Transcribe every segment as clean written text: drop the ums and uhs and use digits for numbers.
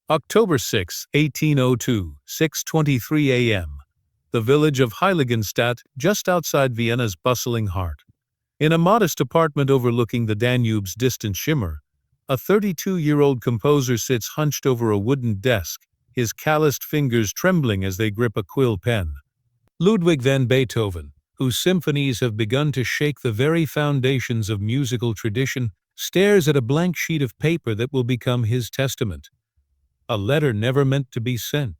October 6, 1802, 6:23 a.m. The village of Heiligenstadt, just outside Vienna's bustling heart. In a modest apartment overlooking the Danube's distant shimmer, a 32-year-old composer sits hunched over a wooden desk, his calloused fingers trembling as they grip a quill pen. Ludwig van Beethoven, whose symphonies have begun to shake the very foundations of musical tradition, stares at a blank sheet of paper that will become his testament. A letter never meant to be sent,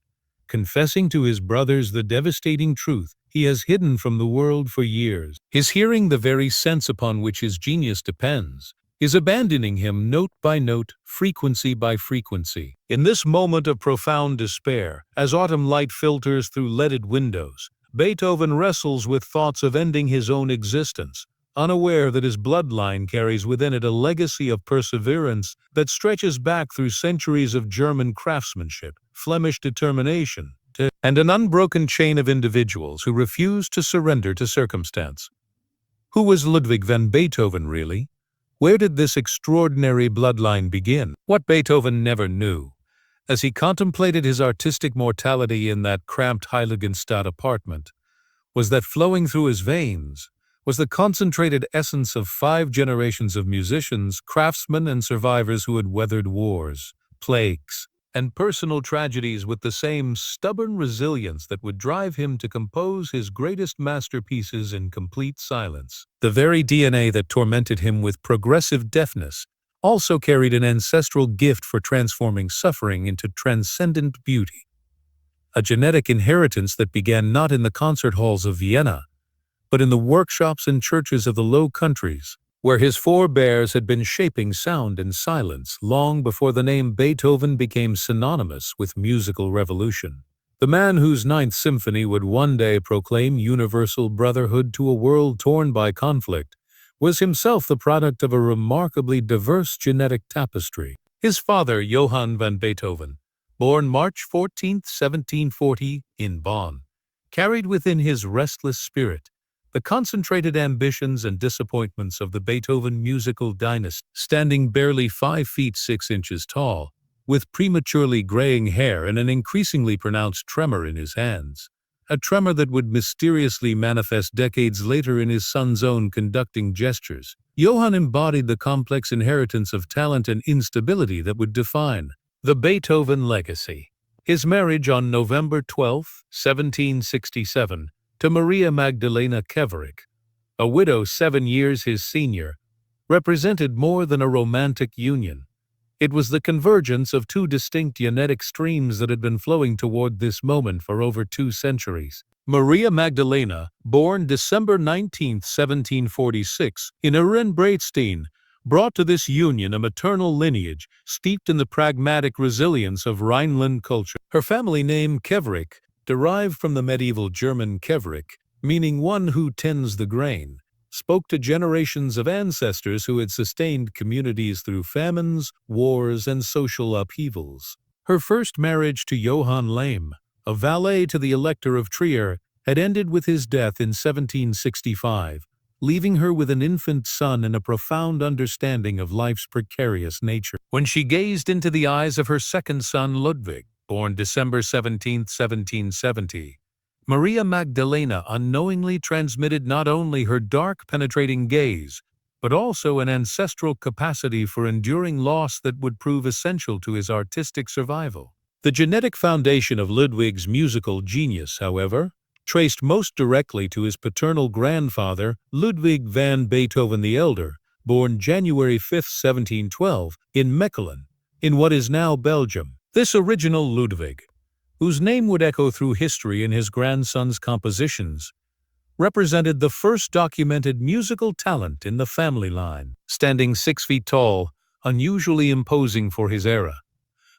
confessing to his brothers the devastating truth he has hidden from the world for years. His hearing, the very sense upon which his genius depends, is abandoning him note by note, frequency by frequency. In this moment of profound despair, as autumn light filters through leaded windows, Beethoven wrestles with thoughts of ending his own existence, unaware that his bloodline carries within it a legacy of perseverance that stretches back through centuries of German craftsmanship, Flemish determination, and an unbroken chain of individuals who refused to surrender to circumstance. Who was Ludwig van Beethoven, really? Where did this extraordinary bloodline begin? What Beethoven never knew, as he contemplated his artistic mortality in that cramped Heiligenstadt apartment, was that flowing through his veins was the concentrated essence of 5 generations of musicians, craftsmen, and survivors who had weathered wars, plagues, and personal tragedies with the same stubborn resilience that would drive him to compose his greatest masterpieces in complete silence. The very DNA that tormented him with progressive deafness also carried an ancestral gift for transforming suffering into transcendent beauty. A genetic inheritance that began not in the concert halls of Vienna, but in the workshops and churches of the Low Countries, where his forebears had been shaping sound and silence long before the name Beethoven became synonymous with musical revolution. The man whose Ninth Symphony would one day proclaim universal brotherhood to a world torn by conflict was himself the product of a remarkably diverse genetic tapestry. His father, Johann van Beethoven, born March 14, 1740, in Bonn, carried within his restless spirit the concentrated ambitions and disappointments of the Beethoven musical dynasty. Standing barely 5 feet 6 inches tall, with prematurely graying hair and an increasingly pronounced tremor in his hands, a tremor that would mysteriously manifest decades later in his son's own conducting gestures, Johann embodied the complex inheritance of talent and instability that would define the Beethoven legacy. His marriage on November 12, 1767, to Maria Magdalena Keverich, a widow 7 years his senior, represented more than a romantic union. It was the convergence of 2 distinct genetic streams that had been flowing toward this moment for over 2 centuries. Maria Magdalena, born December 19, 1746, in Ehrenbreitstein, brought to this union a maternal lineage steeped in the pragmatic resilience of Rhineland culture. Her family name, Keverich, derived from the medieval German Keverich, meaning one who tends the grain, spoke to generations of ancestors who had sustained communities through famines, wars, and social upheavals. Her first marriage to Johann Lehm, a valet to the Elector of Trier, had ended with his death in 1765, leaving her with an infant son and a profound understanding of life's precarious nature. When she gazed into the eyes of her second son, Ludwig, born December 17, 1770, Maria Magdalena unknowingly transmitted not only her dark, penetrating gaze, but also an ancestral capacity for enduring loss that would prove essential to his artistic survival. The genetic foundation of Ludwig's musical genius, however, traced most directly to his paternal grandfather, Ludwig van Beethoven the Elder, born January 5, 1712, in Mechelen, in what is now Belgium. This original Ludwig, whose name would echo through history in his grandson's compositions, represented the first documented musical talent in the family line. Standing 6 feet tall, unusually imposing for his era,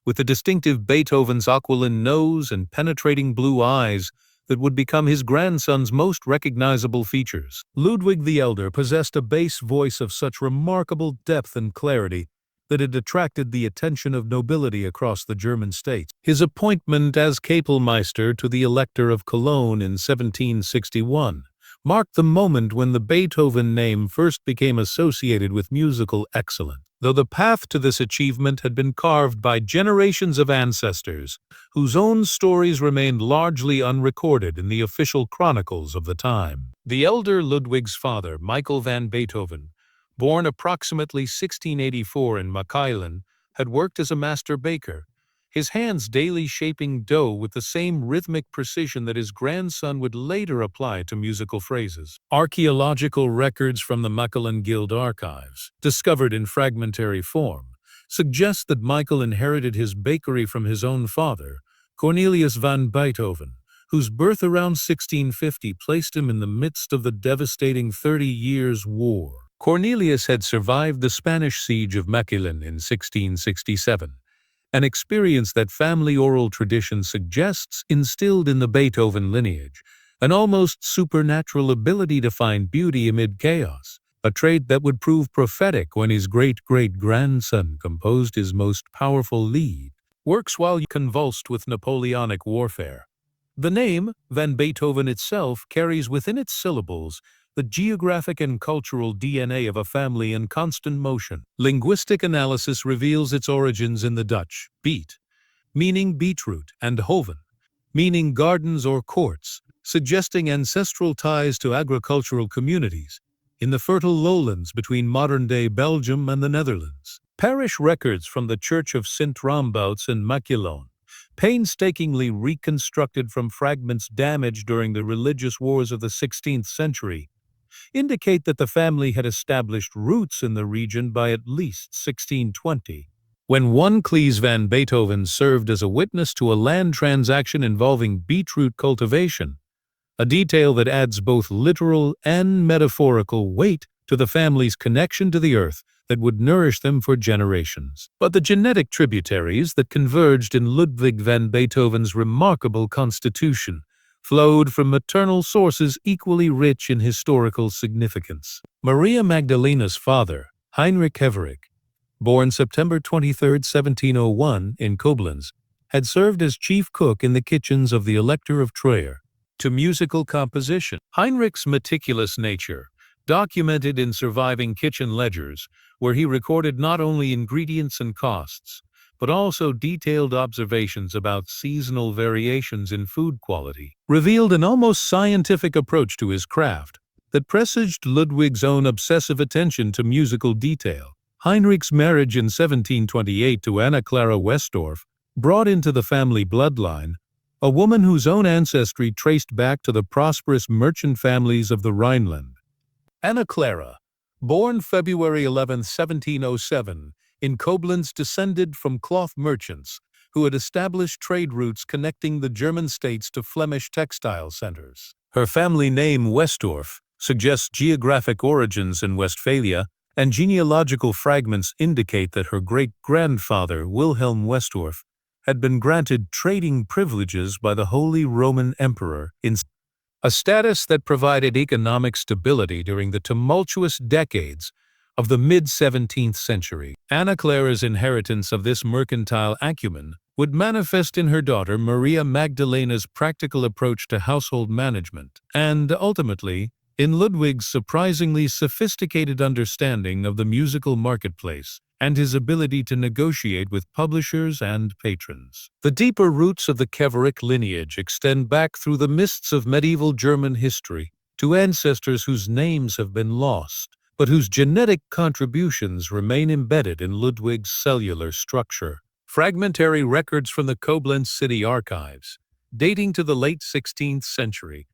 with the distinctive Beethoven's aquiline nose and penetrating blue eyes that would become his grandson's most recognizable features, Ludwig the Elder possessed a bass voice of such remarkable depth and clarity that it attracted the attention of nobility across the German states. His appointment as Kapellmeister to the Elector of Cologne in 1761 marked the moment when the Beethoven name first became associated with musical excellence. Though the path to this achievement had been carved by generations of ancestors, whose own stories remained largely unrecorded in the official chronicles of the time. The elder Ludwig's father, Michael van Beethoven, born approximately 1684 in Mechelen, had worked as a master baker, his hands daily shaping dough with the same rhythmic precision that his grandson would later apply to musical phrases. Archaeological records from the Mechelen Guild archives, discovered in fragmentary form, suggest that Michael inherited his bakery from his own father, Cornelius van Beethoven, whose birth around 1650 placed him in the midst of the devastating 30 Years' War. Cornelius had survived the Spanish siege of Mechelen in 1667, an experience that family oral tradition suggests instilled in the Beethoven lineage, an almost supernatural ability to find beauty amid chaos, a trait that would prove prophetic when his great-great-grandson composed his most powerful lead, works while convulsed with Napoleonic warfare. The name, Van Beethoven itself, carries within its syllables the geographic and cultural DNA of a family in constant motion. Linguistic analysis reveals its origins in the Dutch, beet, meaning beetroot, and hoven, meaning gardens or courts, suggesting ancestral ties to agricultural communities in the fertile lowlands between modern-day Belgium and the Netherlands. Parish records from the Church of Sint Rambouts in Mechelen, painstakingly reconstructed from fragments damaged during the religious wars of the 16th century, indicate that the family had established roots in the region by at least 1620, when one Clees van Beethoven served as a witness to a land transaction involving beetroot cultivation, a detail that adds both literal and metaphorical weight to the family's connection to the earth that would nourish them for generations. But the genetic tributaries that converged in Ludwig van Beethoven's remarkable constitution flowed from maternal sources equally rich in historical significance. Maria Magdalena's father, Heinrich Keverich, born September 23, 1701, in Koblenz, had served as chief cook in the kitchens of the Elector of Trier. To musical composition, Heinrich's meticulous nature, documented in surviving kitchen ledgers, where he recorded not only ingredients and costs, but also detailed observations about seasonal variations in food quality, revealed an almost scientific approach to his craft that presaged Ludwig's own obsessive attention to musical detail. Heinrich's marriage in 1728 to Anna Clara Westorff brought into the family bloodline a woman whose own ancestry traced back to the prosperous merchant families of the Rhineland. Anna Clara, born February 11, 1707, in Koblenz, descended from cloth merchants who had established trade routes connecting the German states to Flemish textile centers. Her family name, Westorff, suggests geographic origins in Westphalia, and genealogical fragments indicate that her great-grandfather, Wilhelm Westorff, had been granted trading privileges by the Holy Roman Emperor, in a status that provided economic stability during the tumultuous decades of the mid-17th century. Anna Clara's inheritance of this mercantile acumen would manifest in her daughter Maria Magdalena's practical approach to household management, and, ultimately, in Ludwig's surprisingly sophisticated understanding of the musical marketplace and his ability to negotiate with publishers and patrons. The deeper roots of the Keverich lineage extend back through the mists of medieval German history to ancestors whose names have been lost, but whose genetic contributions remain embedded in Ludwig's cellular structure. Fragmentary records from the Koblenz city archives, dating to the late 16th century,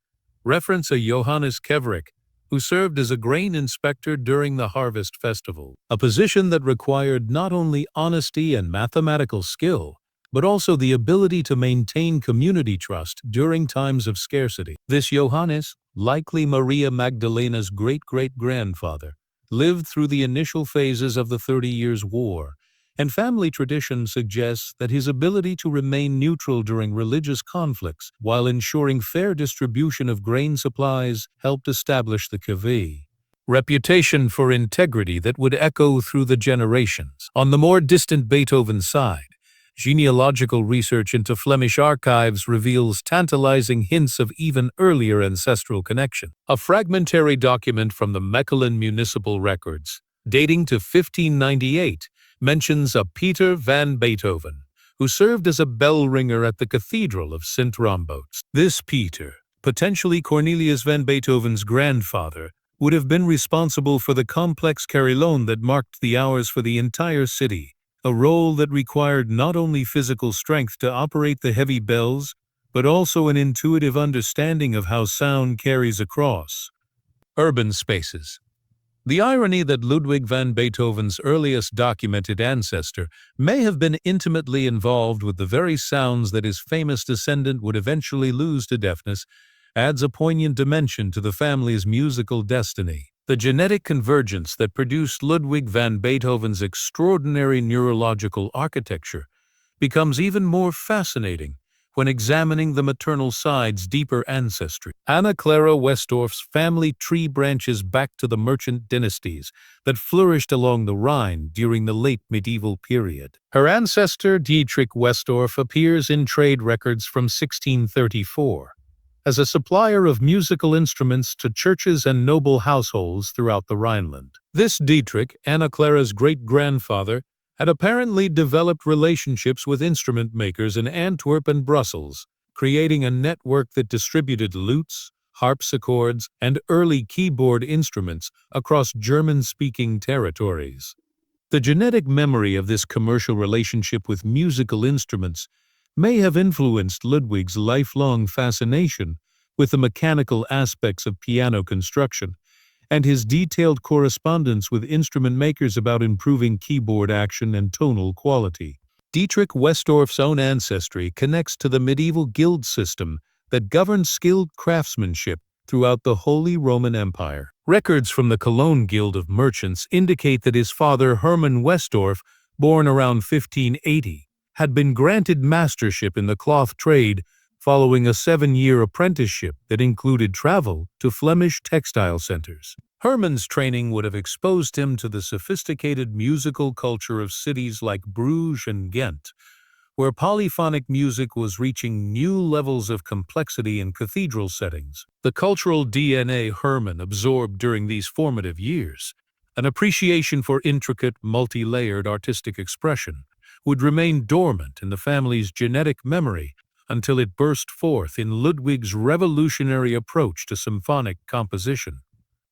reference a Johannes Keverich, who served as a grain inspector during the harvest festival, a position that required not only honesty and mathematical skill, but also the ability to maintain community trust during times of scarcity. This Johannes, likely Maria Magdalena's great-great-grandfather, lived through the initial phases of the 30 Years' War, and family tradition suggests that his ability to remain neutral during religious conflicts while ensuring fair distribution of grain supplies helped establish the Keverich reputation for integrity that would echo through the generations. On the more distant Beethoven side, Genealogical research into Flemish archives reveals tantalizing hints of even earlier ancestral connection. A fragmentary document from the Mechelen municipal records, dating to 1598, mentions a Peter van Beethoven, who served as a bell ringer at the cathedral of St. Rombots. This Peter, potentially Cornelius van Beethoven's grandfather, would have been responsible for the complex carillon that marked the hours for the entire city, a role that required not only physical strength to operate the heavy bells, but also an intuitive understanding of how sound carries across urban spaces. The irony that Ludwig van Beethoven's earliest documented ancestor may have been intimately involved with the very sounds that his famous descendant would eventually lose to deafness adds a poignant dimension to the family's musical destiny. The genetic convergence that produced Ludwig van Beethoven's extraordinary neurological architecture becomes even more fascinating when examining the maternal side's deeper ancestry. Anna Clara Westorff's family tree branches back to the merchant dynasties that flourished along the Rhine during the late medieval period. Her ancestor, Dietrich Westorff, appears in trade records from 1634 as a supplier of musical instruments to churches and noble households throughout the Rhineland. This Dietrich, Anna Clara's great-grandfather, had apparently developed relationships with instrument makers in Antwerp and Brussels, creating a network that distributed lutes, harpsichords, and early keyboard instruments across German-speaking territories. The genetic memory of this commercial relationship with musical instruments may have influenced Ludwig's lifelong fascination with the mechanical aspects of piano construction, and his detailed correspondence with instrument makers about improving keyboard action and tonal quality. Dietrich Westorff's own ancestry connects to the medieval guild system that governed skilled craftsmanship throughout the Holy Roman Empire. Records from the Cologne Guild of Merchants indicate that his father Hermann Westorff, born around 1580, had been granted mastership in the cloth trade following a 7-year apprenticeship that included travel to Flemish textile centers. Hermann's training would have exposed him to the sophisticated musical culture of cities like Bruges and Ghent, where polyphonic music was reaching new levels of complexity in cathedral settings. The cultural DNA Hermann absorbed during these formative years, an appreciation for intricate, multi-layered artistic expression, would remain dormant in the family's genetic memory until it burst forth in Ludwig's revolutionary approach to symphonic composition.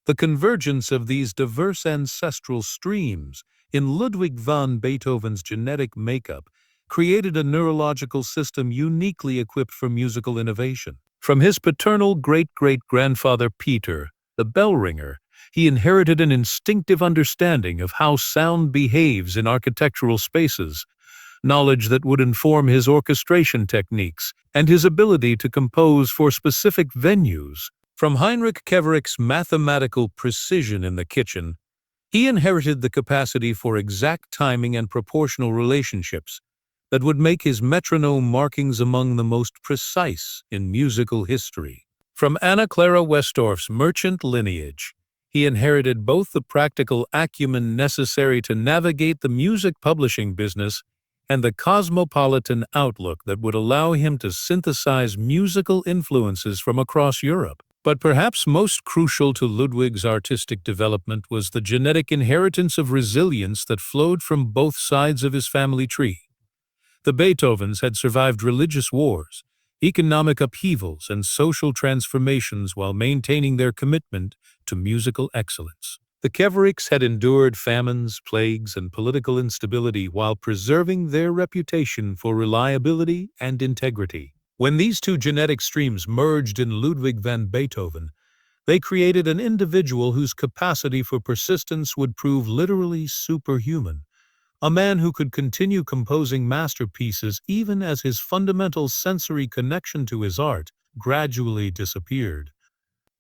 The convergence of these diverse ancestral streams in Ludwig van Beethoven's genetic makeup created a neurological system uniquely equipped for musical innovation. From his paternal great-great-grandfather Peter, the bell ringer, he inherited an instinctive understanding of how sound behaves in architectural spaces, knowledge that would inform his orchestration techniques and his ability to compose for specific venues. From Heinrich Keverich's mathematical precision in the kitchen, he inherited the capacity for exact timing and proportional relationships that would make his metronome markings among the most precise in musical history. From Anna Clara Westorff's merchant lineage, he inherited both the practical acumen necessary to navigate the music publishing business and the cosmopolitan outlook that would allow him to synthesize musical influences from across Europe. But perhaps most crucial to Ludwig's artistic development was the genetic inheritance of resilience that flowed from both sides of his family tree. The Beethovens had survived religious wars, economic upheavals, and social transformations while maintaining their commitment to musical excellence. The Keverichs had endured famines, plagues, and political instability while preserving their reputation for reliability and integrity. When these two genetic streams merged in Ludwig van Beethoven, they created an individual whose capacity for persistence would prove literally superhuman, a man who could continue composing masterpieces even as his fundamental sensory connection to his art gradually disappeared.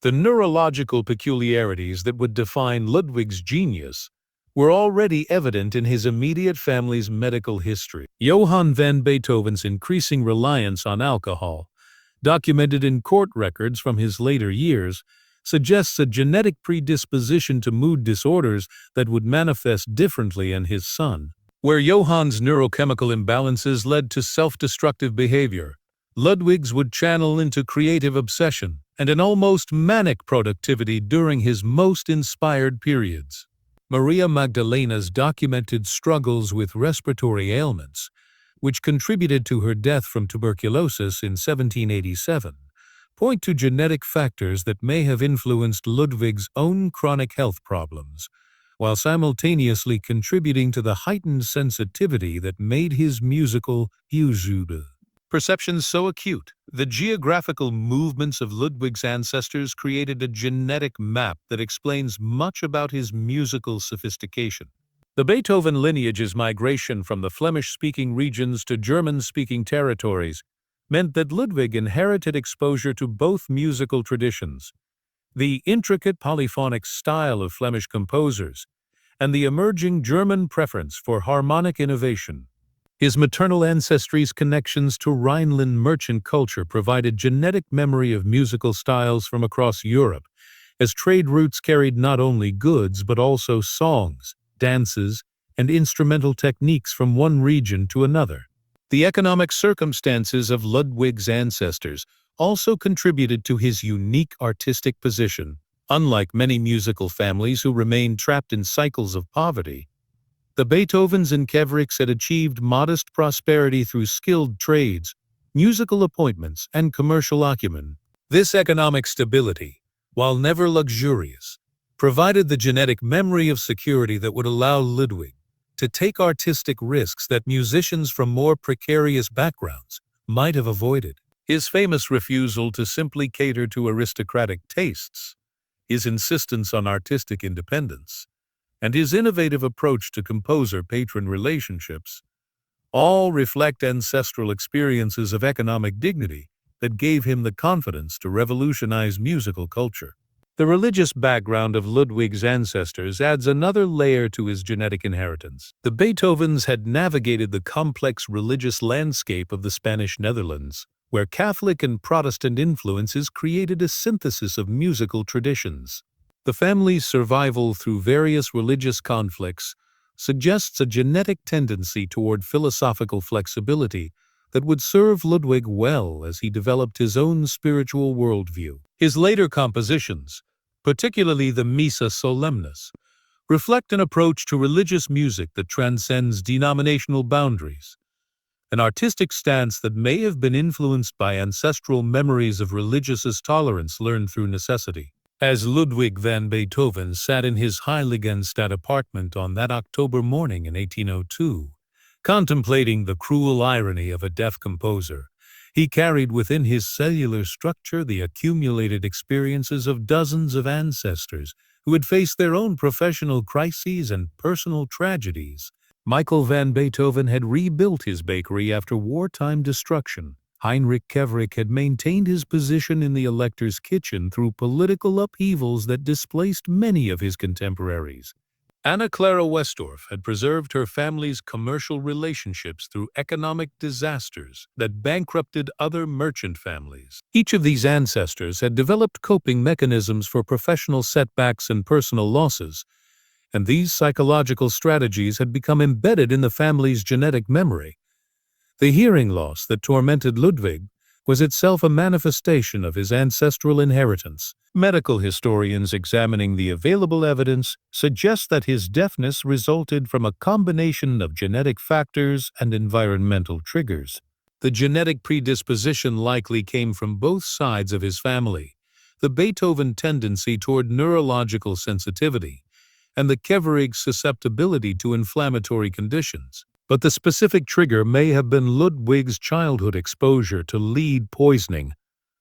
The neurological peculiarities that would define Ludwig's genius were already evident in his immediate family's medical history. Johann van Beethoven's increasing reliance on alcohol, documented in court records from his later years, suggests a genetic predisposition to mood disorders that would manifest differently in his son. Where Johann's neurochemical imbalances led to self-destructive behavior, Ludwig's would channel into creative obsession and an almost manic productivity during his most inspired periods. Maria Magdalena's documented struggles with respiratory ailments, which contributed to her death from tuberculosis in 1787, point to genetic factors that may have influenced Ludwig's own chronic health problems, while simultaneously contributing to the heightened sensitivity that made his musical perceptions so acute. The geographical movements of Ludwig's ancestors created a genetic map that explains much about his musical sophistication. The Beethoven lineage's migration from the Flemish-speaking regions to German-speaking territories meant that Ludwig inherited exposure to both musical traditions, the intricate polyphonic style of Flemish composers, and the emerging German preference for harmonic innovation. His maternal ancestry's connections to Rhineland merchant culture provided genetic memory of musical styles from across Europe, as trade routes carried not only goods but also songs, dances, and instrumental techniques from one region to another. The economic circumstances of Ludwig's ancestors also contributed to his unique artistic position. Unlike many musical families who remained trapped in cycles of poverty, the Beethovens and Keverichs had achieved modest prosperity through skilled trades, musical appointments, and commercial acumen. This economic stability, while never luxurious, provided the genetic memory of security that would allow Ludwig to take artistic risks that musicians from more precarious backgrounds might have avoided. His famous refusal to simply cater to aristocratic tastes, his insistence on artistic independence, and his innovative approach to composer-patron relationships all reflect ancestral experiences of economic dignity that gave him the confidence to revolutionize musical culture. The religious background of Ludwig's ancestors adds another layer to his genetic inheritance. The Beethovens had navigated the complex religious landscape of the Spanish Netherlands, where Catholic and Protestant influences created a synthesis of musical traditions. The family's survival through various religious conflicts suggests a genetic tendency toward philosophical flexibility that would serve Ludwig well as he developed his own spiritual worldview. His later compositions, particularly the Missa Solemnis, reflect an approach to religious music that transcends denominational boundaries, an artistic stance that may have been influenced by ancestral memories of religious tolerance learned through necessity. As Ludwig van Beethoven sat in his Heiligenstadt apartment on that October morning in 1802, contemplating the cruel irony of a deaf composer, he carried within his cellular structure the accumulated experiences of dozens of ancestors who had faced their own professional crises and personal tragedies. Michael van Beethoven had rebuilt his bakery after wartime destruction. Heinrich Keverich had maintained his position in the elector's kitchen through political upheavals that displaced many of his contemporaries. Anna Clara Westorff had preserved her family's commercial relationships through economic disasters that bankrupted other merchant families. Each of these ancestors had developed coping mechanisms for professional setbacks and personal losses, and these psychological strategies had become embedded in the family's genetic memory. The hearing loss that tormented Ludwig was itself a manifestation of his ancestral inheritance. Medical historians examining the available evidence suggest that his deafness resulted from a combination of genetic factors and environmental triggers. The genetic predisposition likely came from both sides of his family, the Beethoven tendency toward neurological sensitivity, and the Keverich susceptibility to inflammatory conditions. But the specific trigger may have been Ludwig's childhood exposure to lead poisoning,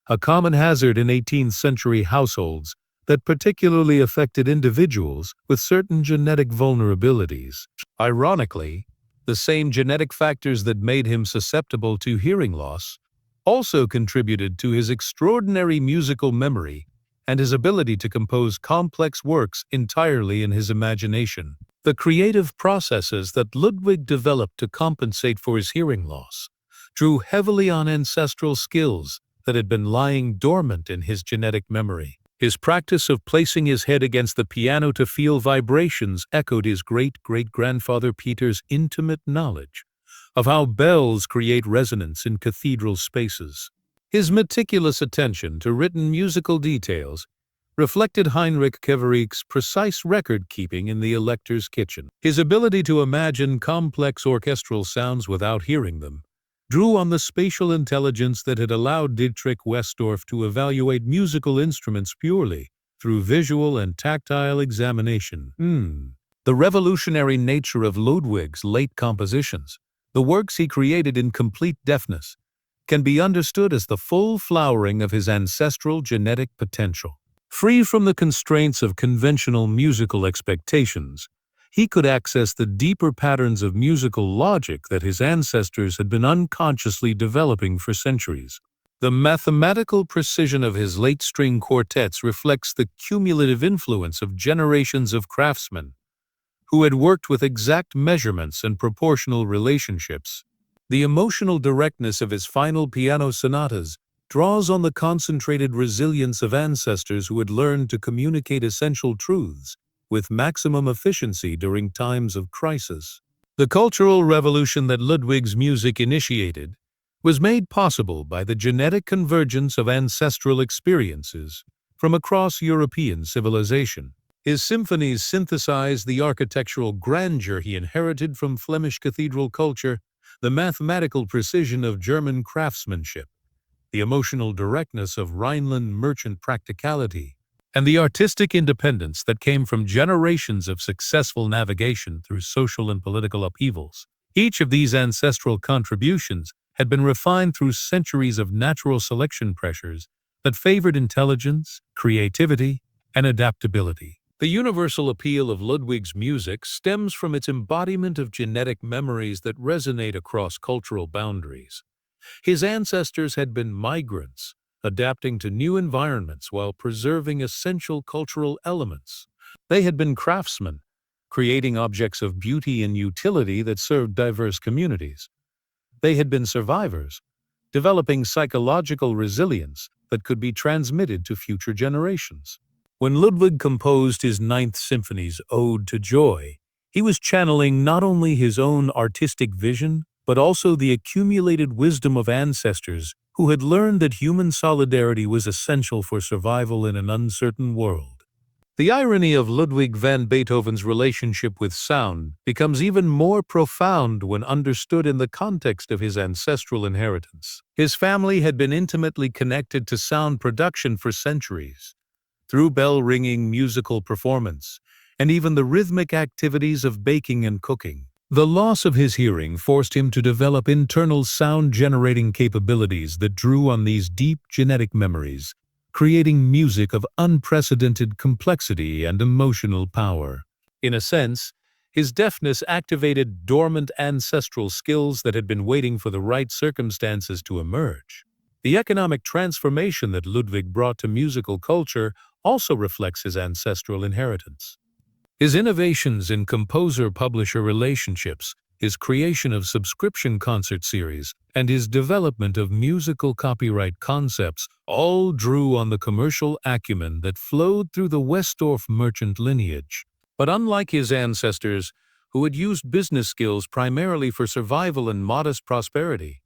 a common hazard in 18th-century households that particularly affected individuals with certain genetic vulnerabilities. Ironically, the same genetic factors that made him susceptible to hearing loss also contributed to his extraordinary musical memory and his ability to compose complex works entirely in his imagination. The creative processes that Ludwig developed to compensate for his hearing loss drew heavily on ancestral skills that had been lying dormant in his genetic memory. His practice of placing his head against the piano to feel vibrations echoed his great-great-grandfather Peter's intimate knowledge of how bells create resonance in cathedral spaces. His meticulous attention to written musical details reflected Heinrich Keverich's precise record-keeping in the elector's kitchen. His ability to imagine complex orchestral sounds without hearing them drew on the spatial intelligence that had allowed Dietrich Westorff to evaluate musical instruments purely through visual and tactile examination. The revolutionary nature of Ludwig's late compositions, the works he created in complete deafness, can be understood as the full flowering of his ancestral genetic potential. Free from the constraints of conventional musical expectations, he could access the deeper patterns of musical logic that his ancestors had been unconsciously developing for centuries. The mathematical precision of his late string quartets reflects the cumulative influence of generations of craftsmen who had worked with exact measurements and proportional relationships. The emotional directness of his final piano sonatas draws on the concentrated resilience of ancestors who had learned to communicate essential truths with maximum efficiency during times of crisis. The cultural revolution that Ludwig's music initiated was made possible by the genetic convergence of ancestral experiences from across European civilization. His symphonies synthesize the architectural grandeur he inherited from Flemish cathedral culture, the mathematical precision of German craftsmanship, the emotional directness of Rhineland merchant practicality, and the artistic independence that came from generations of successful navigation through social and political upheavals. Each of these ancestral contributions had been refined through centuries of natural selection pressures that favored intelligence, creativity, and adaptability. The universal appeal of Ludwig's music stems from its embodiment of genetic memories that resonate across cultural boundaries. His ancestors had been migrants, adapting to new environments while preserving essential cultural elements. They had been craftsmen, creating objects of beauty and utility that served diverse communities. They had been survivors, developing psychological resilience that could be transmitted to future generations. When Ludwig composed his Ninth Symphony's Ode to Joy, he was channeling not only his own artistic vision, but also the accumulated wisdom of ancestors who had learned that human solidarity was essential for survival in an uncertain world. The irony of Ludwig van Beethoven's relationship with sound becomes even more profound when understood in the context of his ancestral inheritance. His family had been intimately connected to sound production for centuries, through bell-ringing musical performance, and even the rhythmic activities of baking and cooking. The loss of his hearing forced him to develop internal sound-generating capabilities that drew on these deep genetic memories, creating music of unprecedented complexity and emotional power. In a sense, his deafness activated dormant ancestral skills that had been waiting for the right circumstances to emerge. The economic transformation that Ludwig brought to musical culture also reflects his ancestral inheritance. His innovations in composer-publisher relationships, his creation of subscription concert series, and his development of musical copyright concepts all drew on the commercial acumen that flowed through the Westorff merchant lineage. But unlike his ancestors, who had used business skills primarily for survival and modest prosperity,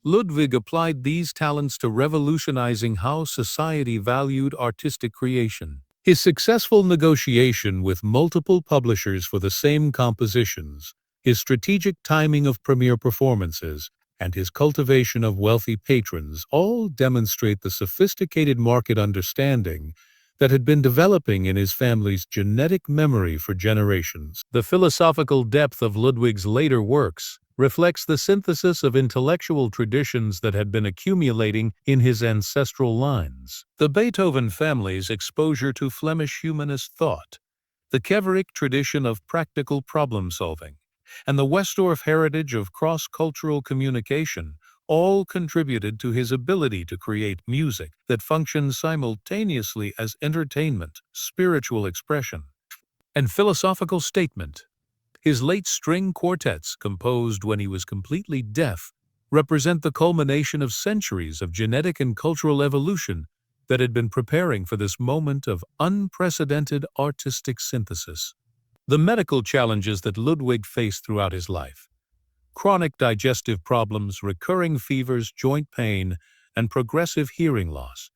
Ludwig applied these talents to revolutionizing how society valued artistic creation. His successful negotiation with multiple publishers for the same compositions, his strategic timing of premiere performances, and his cultivation of wealthy patrons all demonstrate the sophisticated market understanding that had been developing in his family's genetic memory for generations. The philosophical depth of Ludwig's later works reflects the synthesis of intellectual traditions that had been accumulating in his ancestral lines. The Beethoven family's exposure to Flemish humanist thought, the Keverich tradition of practical problem-solving, and the Westorff heritage of cross-cultural communication all contributed to his ability to create music that functions simultaneously as entertainment, spiritual expression, and philosophical statement. His late string quartets, composed when he was completely deaf, represent the culmination of centuries of genetic and cultural evolution that had been preparing for this moment of unprecedented artistic synthesis. The medical challenges that Ludwig faced throughout his life, chronic digestive problems, recurring fevers, joint pain, and progressive hearing loss,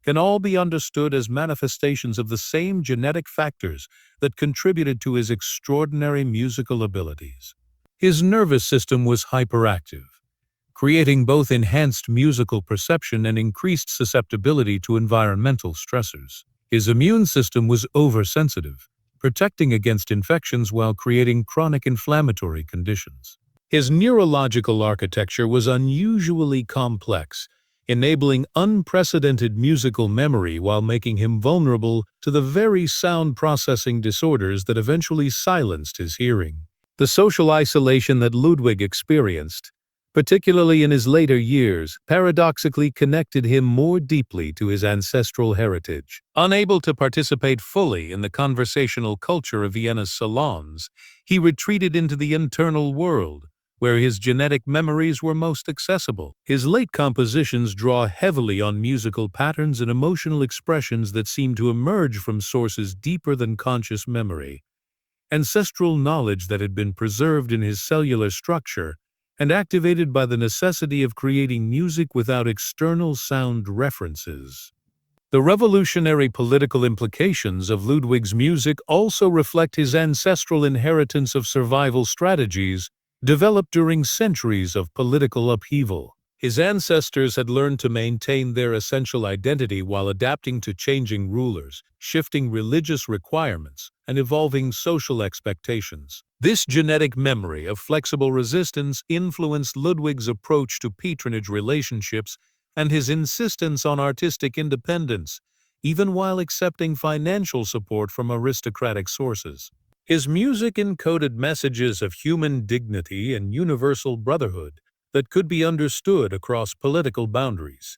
can all be understood as manifestations of the same genetic factors that contributed to his extraordinary musical abilities. His nervous system was hyperactive, creating both enhanced musical perception and increased susceptibility to environmental stressors. His immune system was oversensitive, protecting against infections while creating chronic inflammatory conditions. His neurological architecture was unusually complex, enabling unprecedented musical memory while making him vulnerable to the very sound processing disorders that eventually silenced his hearing. The social isolation that Ludwig experienced, particularly in his later years, paradoxically connected him more deeply to his ancestral heritage. Unable to participate fully in the conversational culture of Vienna's salons, he retreated into the internal world, where his genetic memories were most accessible. His late compositions draw heavily on musical patterns and emotional expressions that seem to emerge from sources deeper than conscious memory. Ancestral knowledge that had been preserved in his cellular structure and activated by the necessity of creating music without external sound references. The revolutionary political implications of Ludwig's music also reflect his ancestral inheritance of survival strategies developed during centuries of political upheaval. His ancestors had learned to maintain their essential identity while adapting to changing rulers, shifting religious requirements, and evolving social expectations. This genetic memory of flexible resistance influenced Ludwig's approach to patronage relationships and his insistence on artistic independence, even while accepting financial support from aristocratic sources. His music encoded messages of human dignity and universal brotherhood that could be understood across political boundaries,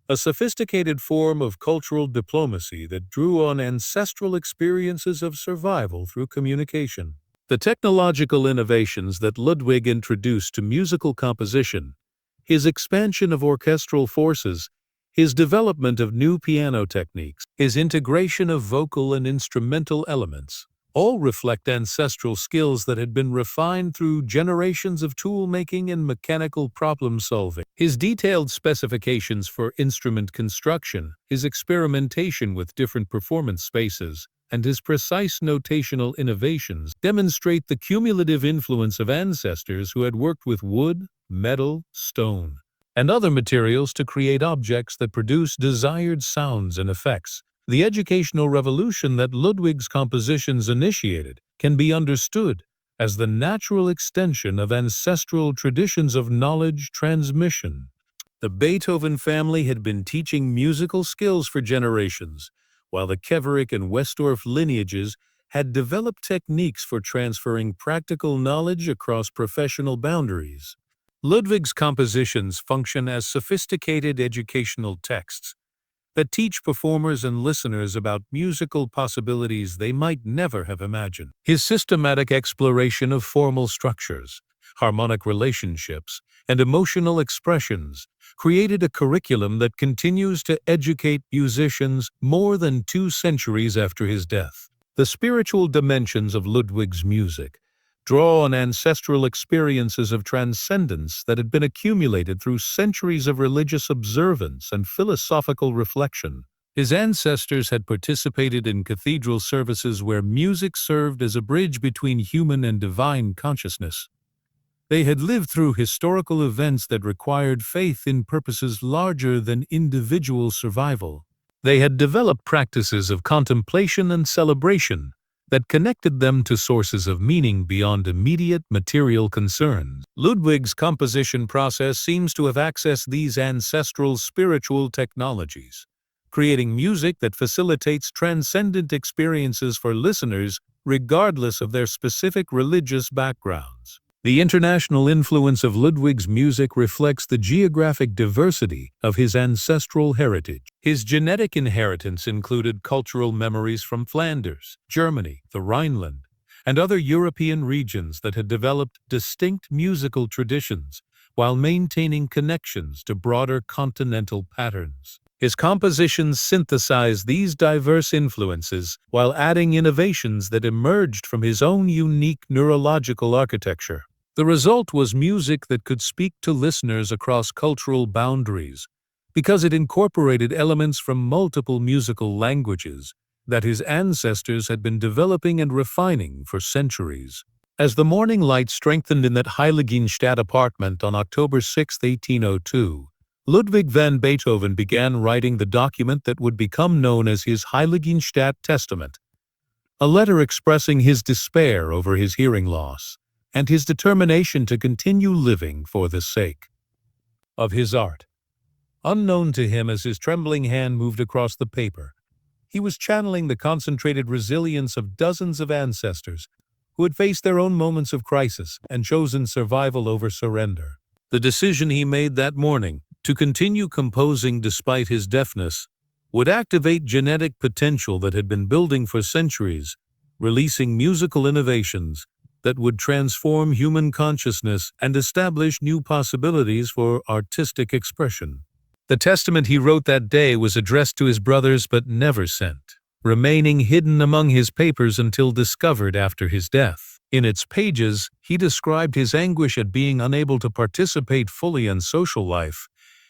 a sophisticated form of cultural diplomacy that drew on ancestral experiences of survival through communication. The technological innovations that Ludwig introduced to musical composition, his expansion of orchestral forces, his development of new piano techniques, his integration of vocal and instrumental elements, all reflect ancestral skills that had been refined through generations of tool-making and mechanical problem-solving. His detailed specifications for instrument construction, his experimentation with different performance spaces, and his precise notational innovations demonstrate the cumulative influence of ancestors who had worked with wood, metal, stone, and other materials to create objects that produce desired sounds and effects. The educational revolution that Ludwig's compositions initiated can be understood as the natural extension of ancestral traditions of knowledge transmission. The Beethoven family had been teaching musical skills for generations, while the Keverich and Westorff lineages had developed techniques for transferring practical knowledge across professional boundaries. Ludwig's compositions function as sophisticated educational texts that teach performers and listeners about musical possibilities they might never have imagined. His systematic exploration of formal structures, harmonic relationships, and emotional expressions created a curriculum that continues to educate musicians more than 2 centuries after his death. The spiritual dimensions of Ludwig's music draw on ancestral experiences of transcendence that had been accumulated through centuries of religious observance and philosophical reflection. His ancestors had participated in cathedral services where music served as a bridge between human and divine consciousness. They had lived through historical events that required faith in purposes larger than individual survival. They had developed practices of contemplation and celebration that connected them to sources of meaning beyond immediate material concerns. Ludwig's composition process seems to have accessed these ancestral spiritual technologies, creating music that facilitates transcendent experiences for listeners regardless of their specific religious backgrounds. The international influence of Ludwig's music reflects the geographic diversity of his ancestral heritage. His genetic inheritance included cultural memories from Flanders, Germany, the Rhineland, and other European regions that had developed distinct musical traditions while maintaining connections to broader continental patterns. His compositions synthesize these diverse influences while adding innovations that emerged from his own unique neurological architecture. The result was music that could speak to listeners across cultural boundaries, because it incorporated elements from multiple musical languages that his ancestors had been developing and refining for centuries. As the morning light strengthened in that Heiligenstadt apartment on October 6, 1802, Ludwig van Beethoven began writing the document that would become known as his Heiligenstadt Testament, a letter expressing his despair over his hearing loss and his determination to continue living for the sake of his art. Unknown to him as his trembling hand moved across the paper, he was channeling the concentrated resilience of dozens of ancestors who had faced their own moments of crisis and chosen survival over surrender. The decision he made that morning to continue composing despite his deafness would activate genetic potential that had been building for centuries, releasing musical innovations that would transform human consciousness and establish new possibilities for artistic expression. The testament he wrote that day was addressed to his brothers but never sent, remaining hidden among his papers until discovered after his death. In its pages, he described his anguish at being unable to participate fully in social life,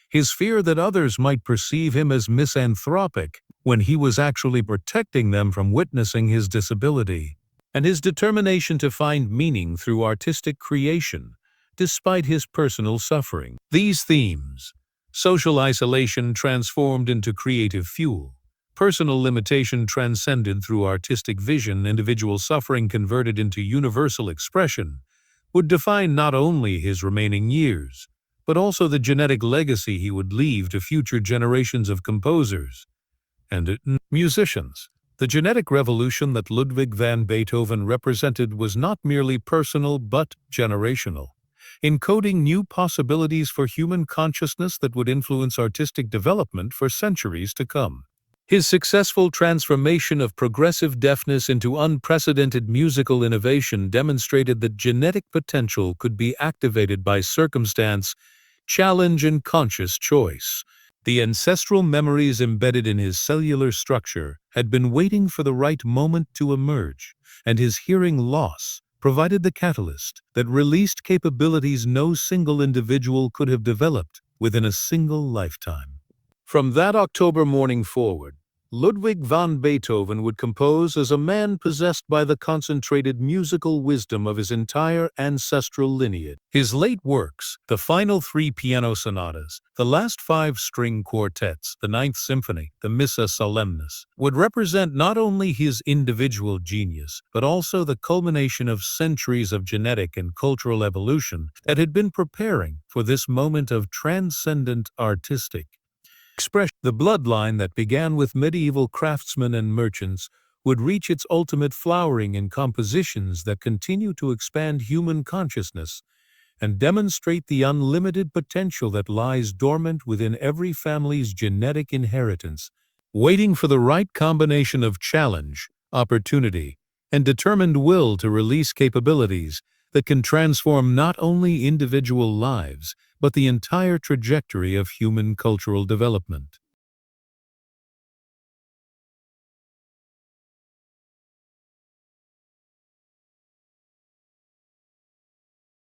his fear that others might perceive him as misanthropic when he was actually protecting them from witnessing his disability, and his determination to find meaning through artistic creation, despite his personal suffering. These themes, social isolation transformed into creative fuel, personal limitation transcended through artistic vision, individual suffering converted into universal expression, would define not only his remaining years, but also the genetic legacy he would leave to future generations of composers and musicians. The genetic revolution that Ludwig van Beethoven represented was not merely personal but generational, encoding new possibilities for human consciousness that would influence artistic development for centuries to come. His successful transformation of progressive deafness into unprecedented musical innovation demonstrated that genetic potential could be activated by circumstance, challenge, and conscious choice. The ancestral memories embedded in his cellular structure had been waiting for the right moment to emerge, and his hearing loss provided the catalyst that released capabilities no single individual could have developed within a single lifetime. From that October morning forward, Ludwig van Beethoven would compose as a man possessed by the concentrated musical wisdom of his entire ancestral lineage. His late works, the final 3 piano sonatas, the last 5 string quartets, the 9th symphony, the Missa Solemnis, would represent not only his individual genius, but also the culmination of centuries of genetic and cultural evolution that had been preparing for this moment of transcendent artistic expression. The bloodline that began with medieval craftsmen and merchants would reach its ultimate flowering in compositions that continue to expand human consciousness and demonstrate the unlimited potential that lies dormant within every family's genetic inheritance, waiting for the right combination of challenge, opportunity, and determined will to release capabilities that can transform not only individual lives, but the entire trajectory of human cultural development.